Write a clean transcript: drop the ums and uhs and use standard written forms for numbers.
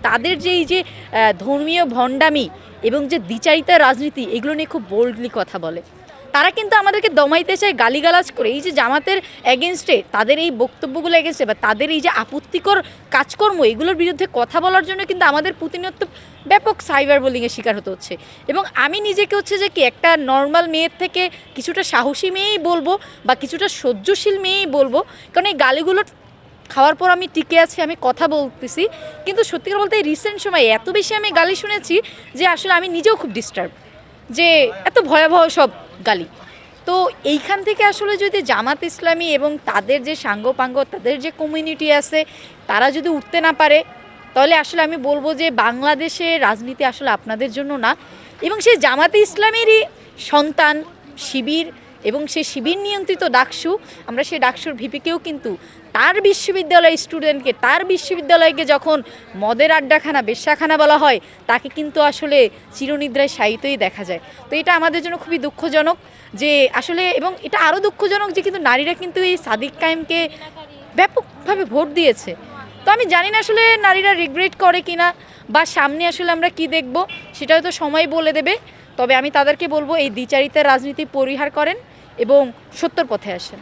তাদের যে এই যে ধর্মীয় ভণ্ডামি এবং যে দ্বিচারিতা রাজনীতি এগুলো নিয়ে খুব বোল্ডলি কথা বলে। তারা কিন্তু আমাদেরকে দমাইতে চায় গালিগালাজ করে। এই যে জামাতের এগেনস্টে তাদের এই বক্তব্যগুলো এগেনস্টে বা তাদের এই যে আপত্তিকর কাজকর্ম এগুলোর বিরুদ্ধে কথা বলার জন্য কিন্তু আমাদের প্রতিনিয়ত ব্যাপক সাইবার বুলিংয়ের শিকার হতে হচ্ছে। এবং আমি নিজেকে হচ্ছে যে কি একটা নর্মাল মেয়ের থেকে কিছুটা সাহসী মেয়েই বলবো বা কিছুটা সহ্যশীল মেয়েই বলবো, কারণ এই গালিগুলো খাওয়ার পর আমি টিকে আছি, আমি কথা বলতেছি। কিন্তু সত্যি কথা বলতে এই রিসেন্ট সময়ে এত বেশি আমি গালি শুনেছি যে আসলে আমি নিজেও খুব ডিস্টার্ব, যে এত ভয়াবহ সব গালি। তো এইখান থেকে আসলে যদি জামাত ইসলামী এবং তাদের যে সাঙ্গপাঙ্গ তাদের যে কমিউনিটি আছে তারা যদি উঠতে না পারে, তাহলে আসলে আমি বলবো যে বাংলাদেশে রাজনীতি আসলে আপনাদের জন্য না। এবং সেই জামাতে ইসলামেরই সন্তান শিবির এবং সেই শিবির নিয়ন্ত্রিত ডাকসু, আমরা সেই ডাকসুর ভিপিকেও কিন্তু তার বিশ্ববিদ্যালয়ের স্টুডেন্টকে, তার বিশ্ববিদ্যালয়কে যখন মদের আড্ডাখানা বেশ্যাখানা বলা হয়, তাকে কিন্তু আসলে চিরনিদ্রায় শায়িতই দেখা যায়। তো এটা আমাদের জন্য খুবই দুঃখজনক যে আসলে, এবং এটা আরও দুঃখজনক যে কিন্তু নারীরা কিন্তু এই সাদিক কায়েমকে ব্যাপকভাবে ভোট দিয়েছে। তো আমি জানি না আসলে নারীরা রিগ্রেট করে কিনা বা সামনে আসলে আমরা কি দেখব সেটা হয়তো সময় বলে দেবে। তবে আমি তাদেরকে বলবো এই দ্বিচারিতার রাজনীতি পরিহার করেন এবং সত্যর পথে আসেন।